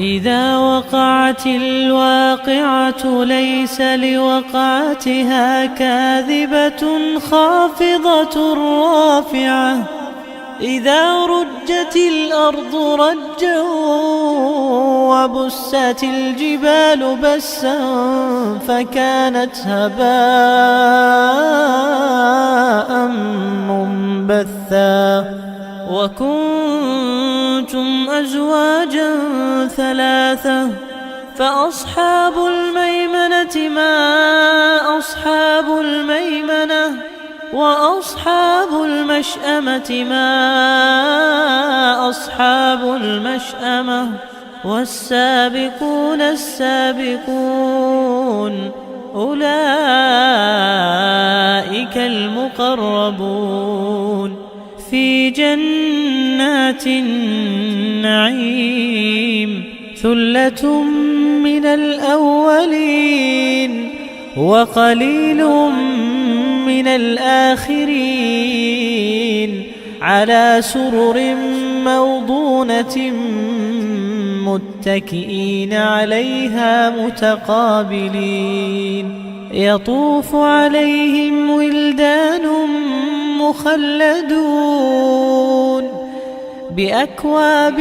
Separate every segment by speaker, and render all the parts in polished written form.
Speaker 1: إذا وقعت الواقعة ليس لوقعتها كاذبة خافضة رافعة. إذا رجت الأرض رجا وبست الجبال بسا فكانت هباء منبثا. وكنتم أزواجا ثلاثة فأصحاب الميمنة ما أصحاب الميمنة وأصحاب المشأمة ما أصحاب المشأمة والسابقون السابقون أولئك المقربون في جنات النعيم. ثلة من الأولين وقليل من الآخرين على سرر موضونة متكئين عليها متقابلين. يطوف عليهم ولدان مخلدون بأكواب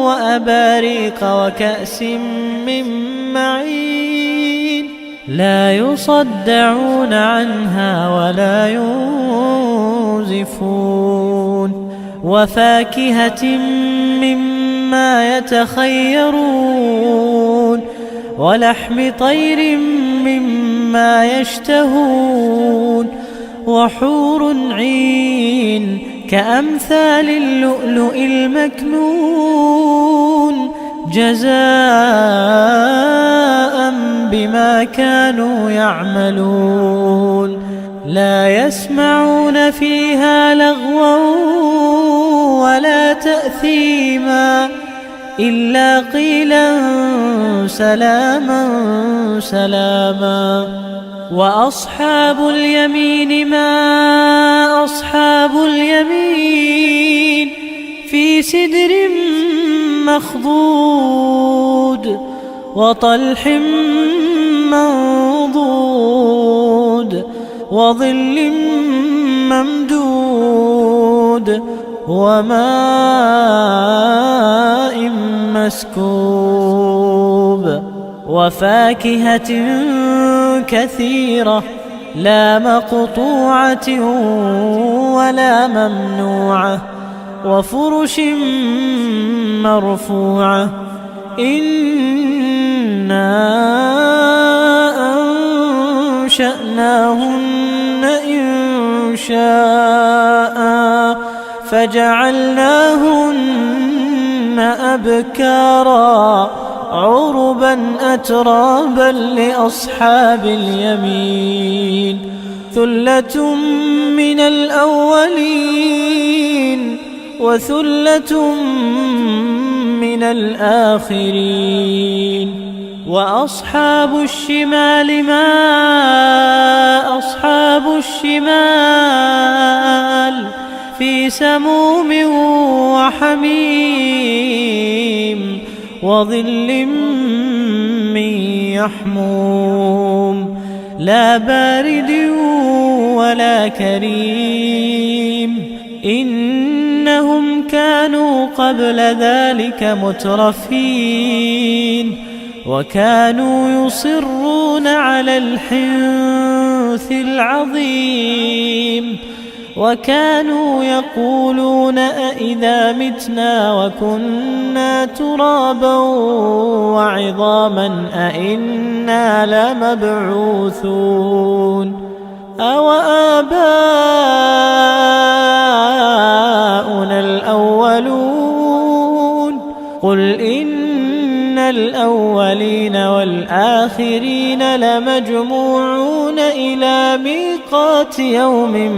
Speaker 1: وأباريق وكأس من معين لا يصدعون عنها ولا ينزفون. وفاكهة مما يتخيرون ولحم طير مما يشتهون وحور عين كأمثال اللؤلؤ المكنون جزاء بما كانوا يعملون. لا يسمعون فيها لغوا ولا تأثيما إلا قيلا سلاما سلاما. وأصحاب اليمين ما أصحاب اليمين في سدر مخضود وطلح منضود وظل ممدود وماء مسكوب وفاكهة كثيرة لا مقطوعة ولا ممنوعة وفرش مرفوعة. إنا أنشأناهن إنشاء فجعلناهن أبكارا عربا أترابا لأصحاب اليمين. ثلة من الأولين وثلة من الآخرين. وأصحاب الشمال ما أصحاب الشمال في سموم وحميم وظل من يحموم لا بارد ولا كريم. إنهم كانوا قبل ذلك مترفين وكانوا يصرون على الحنث العظيم وكانوا يقولون أئذا متنا وكنا ترابا وعظاما أئنا لمبعوثون أو آباؤنا الأولون. قل إن الأولين والآخرين لمجموعون إلى ميقات يوم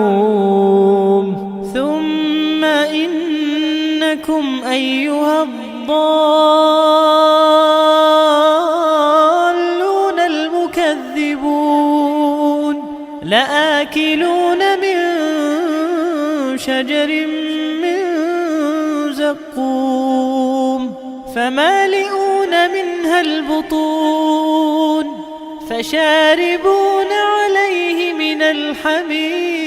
Speaker 1: معلوم. ثم إنكم أيها الضالون المكذبون لآكلون من شجر من زقوم زقوم فمالئون منها البطون فشاربون عليه من الحميم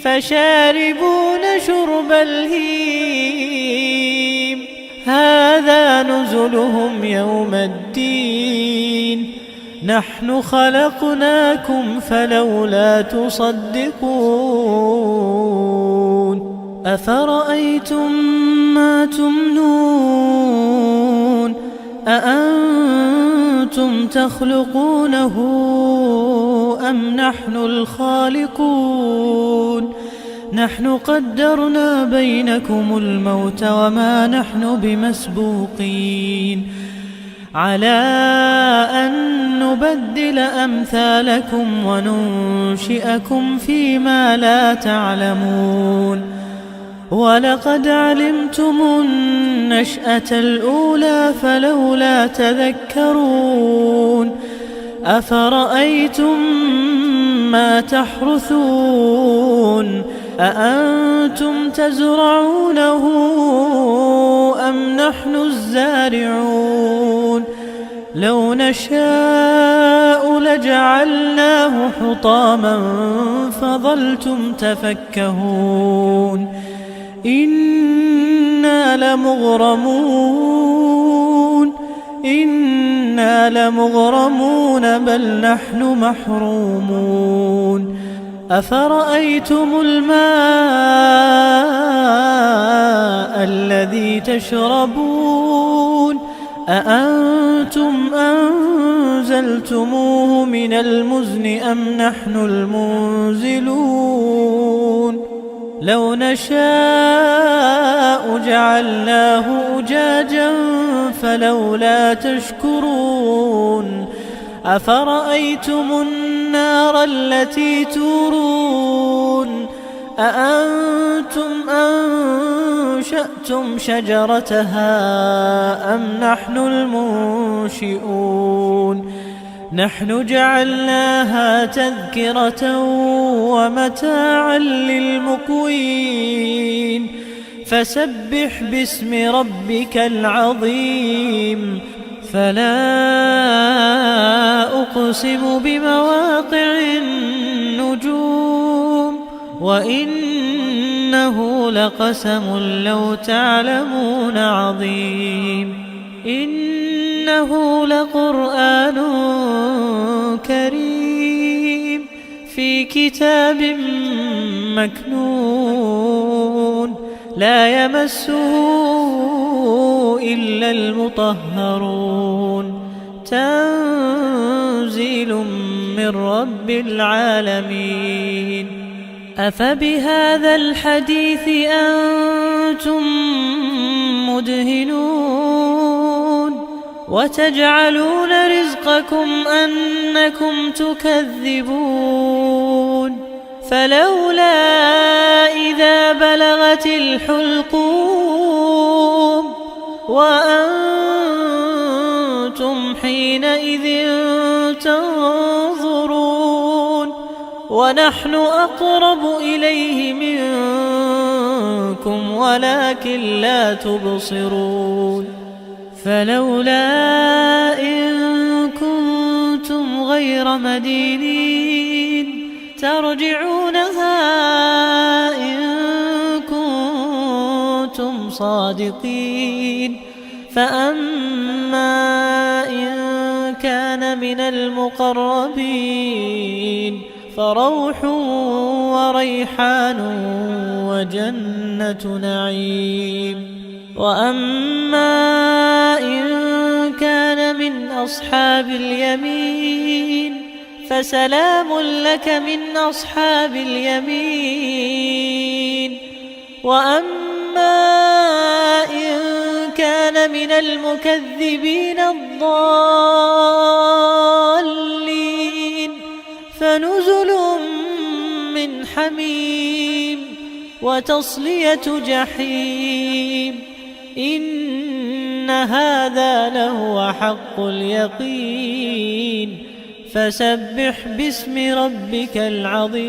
Speaker 1: فشاربون شرب الهيم هذا نزلهم يوم الدين نحن خلقناكم فلولا تصدقون أفرأيتم ما تمنون أأنتم تخلقونه أم نحن الخالقون نحن قدرنا بينكم الموت وما نحن بمسبوقين على أن نبدل أمثالكم وننشئكم فيما لا تعلمون ولقد علمتم النشأة الأولى فلولا تذكرون أفرأيتم ما تحرثون أأنتم تزرعونه أم نحن الزارعون لو نشاء لجعلناه حطاما فظلتم تفكهون إنا لمغرمون بل نحن محرومون أفرأيتم الماء الذي تشربون أأنتم أنزلتموه من المزن أم نحن المنزلون لو نشاء جعلناه أجاجا فلولا تشكرون أفرأيتم النار التي تورون أأنتم أنشأتم شجرتها أم نحن المنشئون نحن جعلناها تذكرة ومتاعا للمقوين فسبح باسم ربك العظيم فلا أقسم بمواقع النجوم وإنه لقسم لو تعلمون عظيم إنه لقرآن كريم في كتاب مكنون لا يمسه إلا المطهرون تنزيل من رب العالمين أفبهذا الحديث أنتم مدهنون وتجعلون رزقكم أنكم تكذبون فلولا إذا بلغت الحلقوم وأنتم حينئذ تنظرون ونحن أقرب إليه منكم ولكن لا تبصرون فلولا إن كنتم غير مدينين ترجعونها إن كنتم صادقين فأما إن كان من المقربين فروح وريحان وجنة نعيم وأما إن كان من أصحاب اليمين فسلام لك من أصحاب اليمين وأما إن كان من المكذبين الضالين فنزل من حميم وتصلية جحيم إن هذا لهو حق اليقين فسبح باسم ربك العظيم